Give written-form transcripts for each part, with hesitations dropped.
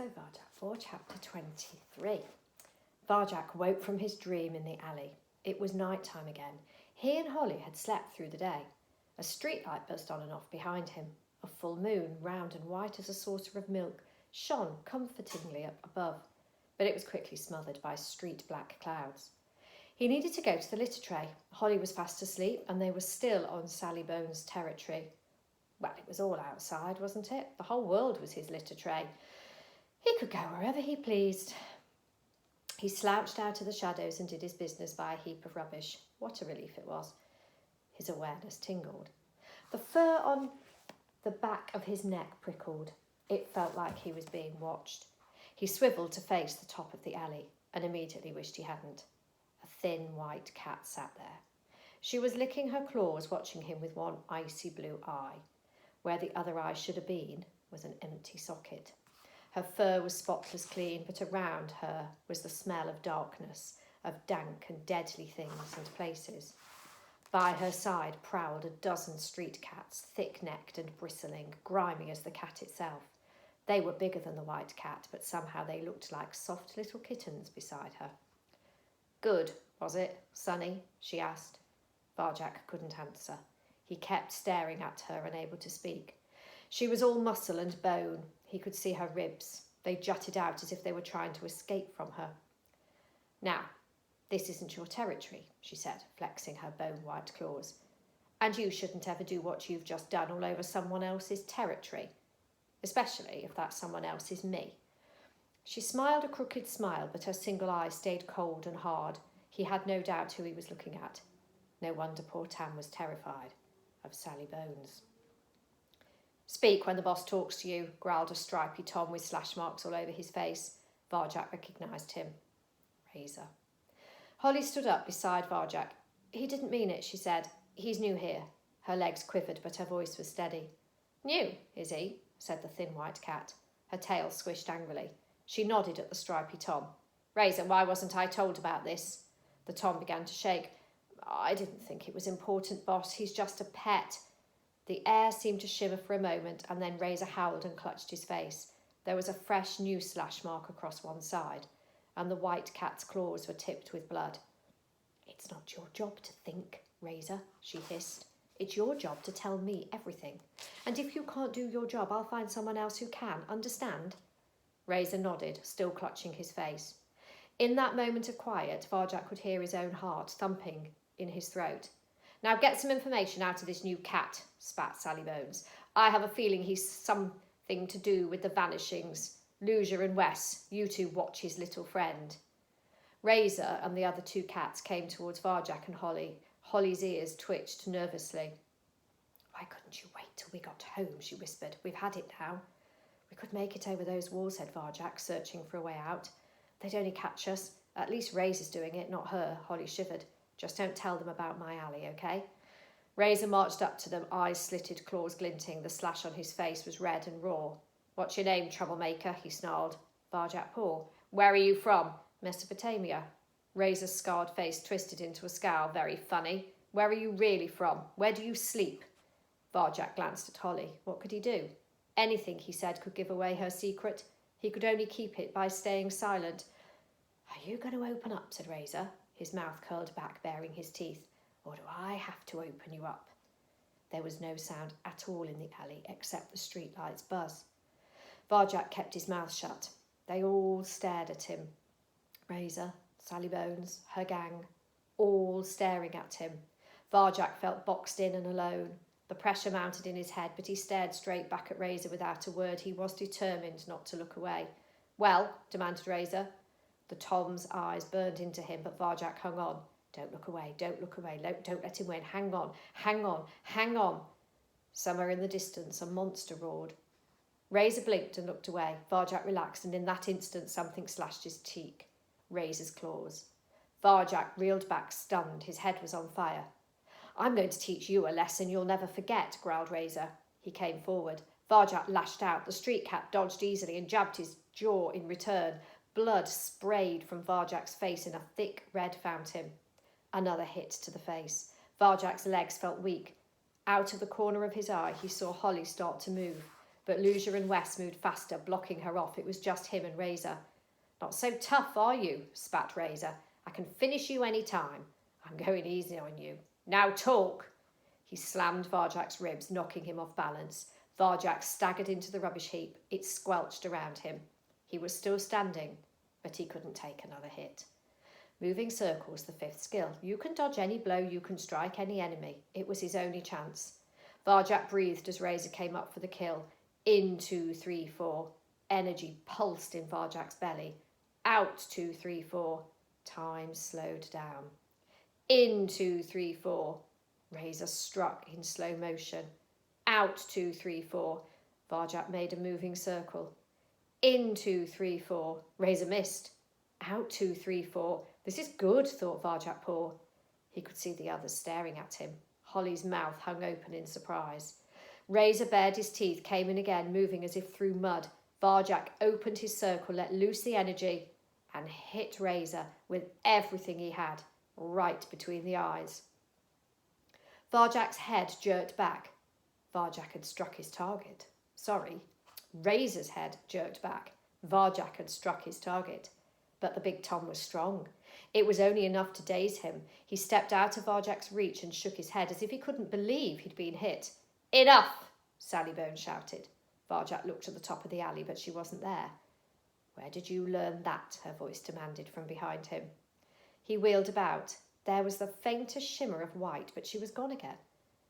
So Varjak Paw Chapter 23. Varjak woke from his dream in the alley. It was night time again. He and Holly had slept through the day. A streetlight buzzed on and off behind him. A full moon, round and white as a saucer of milk, shone comfortingly up above, but it was quickly smothered by street black clouds. He needed to go to the litter tray. Holly was fast asleep and they were still on Sally Bones' territory. Well, it was all outside, wasn't it? The whole world was his litter tray. He could go wherever he pleased. He slouched out of the shadows and did his business by a heap of rubbish. What a relief it was. His awareness tingled. The fur on the back of his neck prickled. It felt like he was being watched. He swiveled to face the top of the alley and immediately wished he hadn't. A thin white cat sat there. She was licking her claws, watching him with one icy blue eye. Where the other eye should have been was an empty socket. Her fur was spotless clean, but around her was the smell of darkness, of dank and deadly things and places. By her side prowled a dozen street cats, thick-necked and bristling, grimy as the cat itself. They were bigger than the white cat, but somehow they looked like soft little kittens beside her. "Good, was it, Sonny?" she asked. Barjack couldn't answer. He kept staring at her, unable to speak. She was all muscle and bone. He could see her ribs. They jutted out as if they were trying to escape from her. "Now, this isn't your territory," she said, flexing her bone-white claws. "And you shouldn't ever do what you've just done all over someone else's territory, especially if that someone else is me." She smiled a crooked smile, but her single eye stayed cold and hard. He had no doubt who he was looking at. No wonder poor Tam was terrified of Sally Bones. "Speak when the boss talks to you," growled a stripy Tom with slash marks all over his face. Varjak recognised him. Razor. Holly stood up beside Varjak. "He didn't mean it," she said. "He's new here." Her legs quivered, but her voice was steady. "New, is he?" said the thin white cat. Her tail swished angrily. She nodded at the stripy Tom. "Razor, why wasn't I told about this?" The Tom began to shake. "I didn't think it was important, boss. He's just a pet." The air seemed to shimmer for a moment, and then Razor howled and clutched his face. There was a fresh new slash mark across one side, and the white cat's claws were tipped with blood. "It's not your job to think, Razor," she hissed. "It's your job to tell me everything. And if you can't do your job, I'll find someone else who can. Understand?" Razor nodded, still clutching his face. In that moment of quiet, Varjak could hear his own heart thumping in his throat. "Now get some information out of this new cat," spat Sally Bones. "I have a feeling he's something to do with the vanishings. Lucia and Wes, you two watch his little friend." Razor and the other two cats came towards Varjak and Holly. Holly's ears twitched nervously. "Why couldn't you wait till we got home?" she whispered. "We've had it now." "We could make it over those walls," said Varjak, searching for a way out. "They'd only catch us. At least Razor's doing it, not her." Holly shivered. "Just don't tell them about my alley, okay?" Razor marched up to them, eyes slitted, claws glinting. The slash on his face was red and raw. "What's your name, troublemaker?" he snarled. "Varjak Paw." "Where are you from?" "Mesopotamia." Razor's scarred face twisted into a scowl. "Very funny. Where are you really from? Where do you sleep?" Varjak glanced at Holly. What could he do? Anything he said could give away her secret. He could only keep it by staying silent. "Are you going to open up?" said Razor. His mouth curled back, baring his teeth. "Or do I have to open you up?" There was no sound at all in the alley except the streetlight's buzz. Varjak kept his mouth shut. They all stared at him. Razor, Sally Bones, her gang, all staring at him. Varjak felt boxed in and alone. The pressure mounted in his head, but he stared straight back at Razor without a word. He was determined not to look away. "Well," demanded Razor. The Tom's eyes burned into him, but Varjak hung on. "Don't look away, don't look away, don't let him win. Hang on, hang on, hang on." Somewhere in the distance, a monster roared. Razor blinked and looked away. Varjak relaxed, and in that instant something slashed his cheek. Razor's claws. Varjak reeled back, stunned. His head was on fire. "I'm going to teach you a lesson you'll never forget," growled Razor. He came forward. Varjak lashed out. The street cat dodged easily and jabbed his jaw in return. Blood sprayed from Varjak's face in a thick red fountain. Another hit to the face. Varjak's legs felt weak. Out of the corner of his eye, he saw Holly start to move. but Lucia and Wes moved faster, blocking her off. It was just him and Razor. "Not so tough, are you?" spat Razor. "I can finish you any time." "I'm going easy on you. Now talk." He slammed Varjak's ribs, knocking him off balance. Varjak staggered into the rubbish heap. It squelched around him. He was still standing, but he couldn't take another hit. Moving circles, the fifth skill. You can dodge any blow, you can strike any enemy. It was his only chance. Varjak breathed as Razor came up for the kill. In 2, 3, 4. Energy pulsed in Varjak's belly. Out 2, 3, 4. Time slowed down. In 2, 3, 4. Razor struck in slow motion. Out 2, 3, 4. Varjak made a moving circle. In 2, 3, 4. Razor missed. Out 2, 3, 4. This is good, thought Varjak Paw. He could see the others staring at him. Holly's mouth hung open in surprise. Razor bared his teeth, came in again, moving as if through mud. Varjak opened his circle, let loose the energy, and hit Razor with everything he had, right between the eyes. Varjak's head jerked back. Varjak had struck his target. Razor's head jerked back. Varjak had struck his target. But the big Tom was strong. It was only enough to daze him. He stepped out of Varjak's reach and shook his head as if he couldn't believe he'd been hit. "Enough!" Sally Bone shouted. Varjak looked to the top of the alley, but she wasn't there. "Where did you learn that?" her voice demanded from behind him. He wheeled about. There was the faintest shimmer of white, but she was gone again.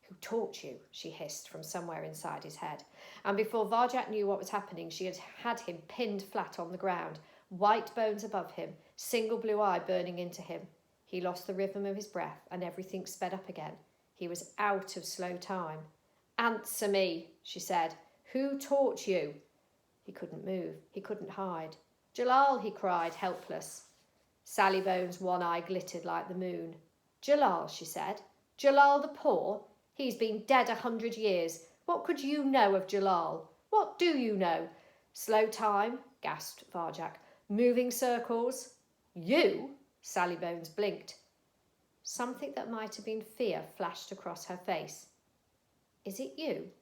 "Who taught you?" she hissed from somewhere inside his head. And before Varjak knew what was happening, she had him pinned flat on the ground, white bones above him, single blue eye burning into him. He lost the rhythm of his breath and everything sped up again. He was out of slow time. "Answer me," she said. "Who taught you?" He couldn't move. He couldn't hide. "Jalal," he cried, helpless. Sally Bone's one eye glittered like the moon. "Jalal," she said. "Jalal the Paw? He's been dead 100 years. What could you know of Jalal? What do you know?" "Slow time," gasped Varjak. "Moving circles." "You?" Sally Bones blinked. Something that might have been fear flashed across her face. "Is it you?"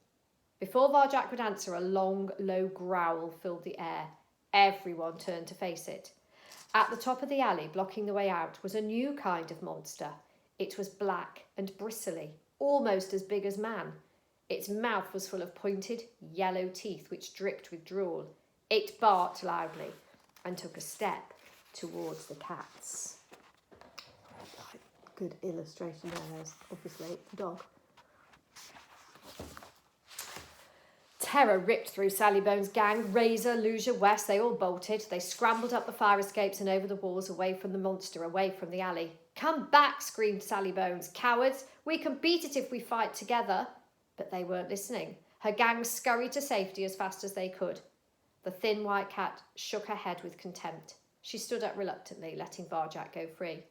Before Varjak could answer, a long, low growl filled the air. Everyone turned to face it. At the top of the alley, blocking the way out, was a new kind of monster. It was black and bristly, almost as big as man. Its mouth was full of pointed, yellow teeth which dripped with drool. It barked loudly and took a step towards the cats. Good illustration there, obviously it's a dog. Terror ripped through Sally Bone's gang. Razor, Lucia, West, they all bolted. They scrambled up the fire escapes and over the walls, away from the monster, away from the alley. "Come back," screamed Sally Bones. "Cowards! We can beat it if we fight together." But they weren't listening. Her gang scurried to safety as fast as they could. The thin white cat shook her head with contempt. She stood up reluctantly, letting Varjak go free.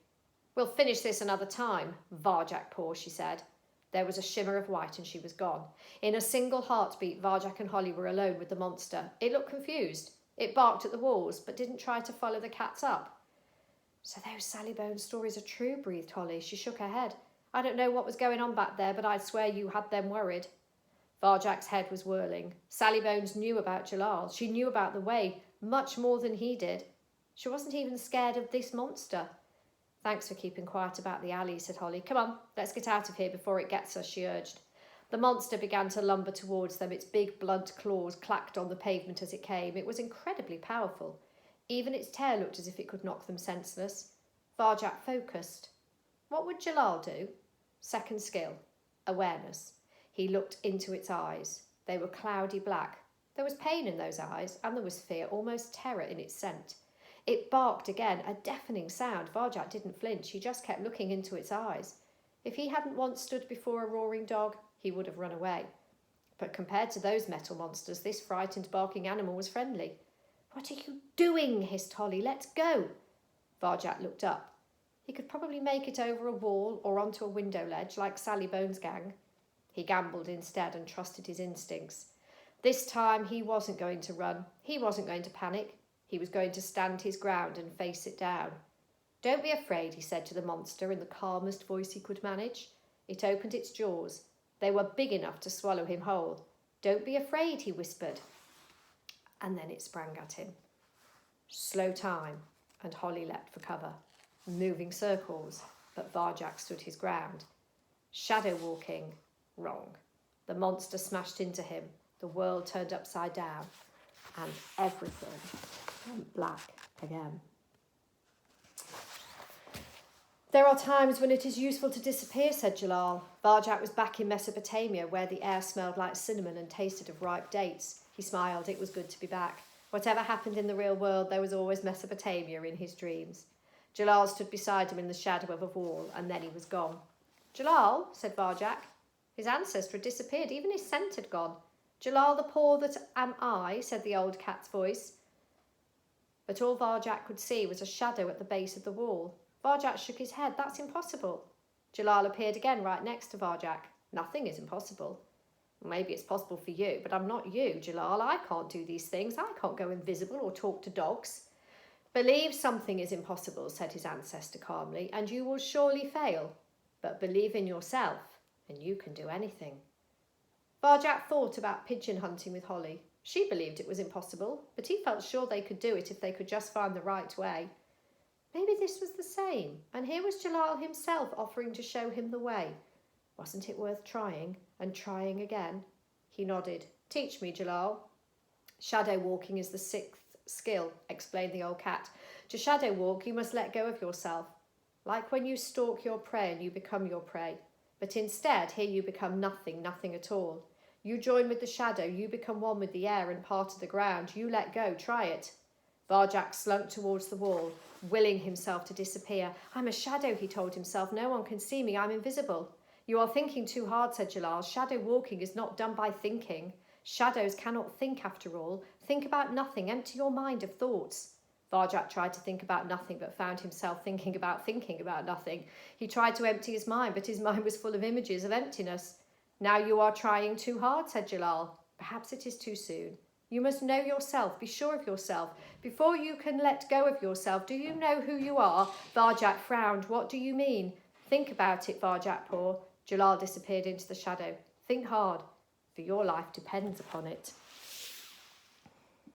"We'll finish this another time, Varjak Paw," she said. There was a shimmer of white and she was gone. In a single heartbeat, Varjak and Holly were alone with the monster. It looked confused. It barked at the walls, but didn't try to follow the cats up. "So those Sally Bones stories are true," breathed Holly. She shook her head. "I don't know what was going on back there, but I'd swear you had them worried." Varjak's head was whirling. Sally Bones knew about Jalal. She knew about the way, much more than he did. She wasn't even scared of this monster. "Thanks for keeping quiet about the alley," said Holly. "Come on, let's get out of here before it gets us," she urged. The monster began to lumber towards them. Its big blunt claws clacked on the pavement as it came. It was incredibly powerful. Even its tail looked as if it could knock them senseless. Varjak focused. What would Jalal do? Second skill, awareness. He looked into its eyes. They were cloudy black. There was pain in those eyes, and there was fear, almost terror in its scent. It barked again, a deafening sound. Varjak didn't flinch. He just kept looking into its eyes. If he hadn't once stood before a roaring dog, he would have run away. But compared to those metal monsters, this frightened, barking animal was friendly. "What are you doing?" hissed Holly. "Let's go." Varjak looked up. He could probably make it over a wall or onto a window ledge like Sally Bones' gang. He gambled instead and trusted his instincts. This time he wasn't going to run. He wasn't going to panic. He was going to stand his ground and face it down. "Don't be afraid," he said to the monster in the calmest voice he could manage. It opened its jaws. They were big enough to swallow him whole. Don't be afraid, he whispered. And then it sprang at him. Slow time, and Holly leapt for cover, moving circles, but Varjak stood his ground. Shadow walking, wrong. The monster smashed into him, the world turned upside down, and everything went black again. There are times when it is useful to disappear, said Jalal. Varjak was back in Mesopotamia, where the air smelled like cinnamon and tasted of ripe dates. He smiled. It was good to be back. Whatever happened in the real world, there was always Mesopotamia in his dreams. Jalal stood beside him in the shadow of a wall, and then he was gone. Jalal, said Varjak. His ancestor had disappeared. Even his scent had gone. Jalal, the paw that am I, said the old cat's voice. But all Varjak could see was a shadow at the base of the wall. Varjak shook his head. That's impossible. Jalal appeared again right next to Varjak. Nothing is impossible. Maybe it's possible for you, but I'm not you, Jalal. I can't do these things. I can't go invisible or talk to dogs. Believe something is impossible, said his ancestor calmly, and you will surely fail. But believe in yourself, and you can do anything. Varjak thought about pigeon hunting with Holly. She believed it was impossible, but he felt sure they could do it if they could just find the right way. Maybe this was the same, and here was Jalal himself offering to show him the way. Wasn't it worth trying, and trying again? He nodded. Teach me, Jalal. Shadow walking is the 6th skill, explained the old cat. To shadow walk, you must let go of yourself. Like when you stalk your prey and you become your prey. But instead, here you become nothing, nothing at all. You join with the shadow, you become one with the air and part of the ground. You let go, try it. Varjak slunk towards the wall, willing himself to disappear. I'm a shadow, he told himself. No one can see me, I'm invisible. You are thinking too hard, said Jalal. Shadow walking is not done by thinking. Shadows cannot think after all. Think about nothing, empty your mind of thoughts. Varjak tried to think about nothing, but found himself thinking about nothing. He tried to empty his mind, but his mind was full of images of emptiness. Now you are trying too hard, said Jalal. Perhaps it is too soon. You must know yourself, be sure of yourself. Before you can let go of yourself, do you know who you are? Varjak frowned. What do you mean? Think about it, Varjak Paw. Jalal disappeared into the shadow. Think hard, for your life depends upon it.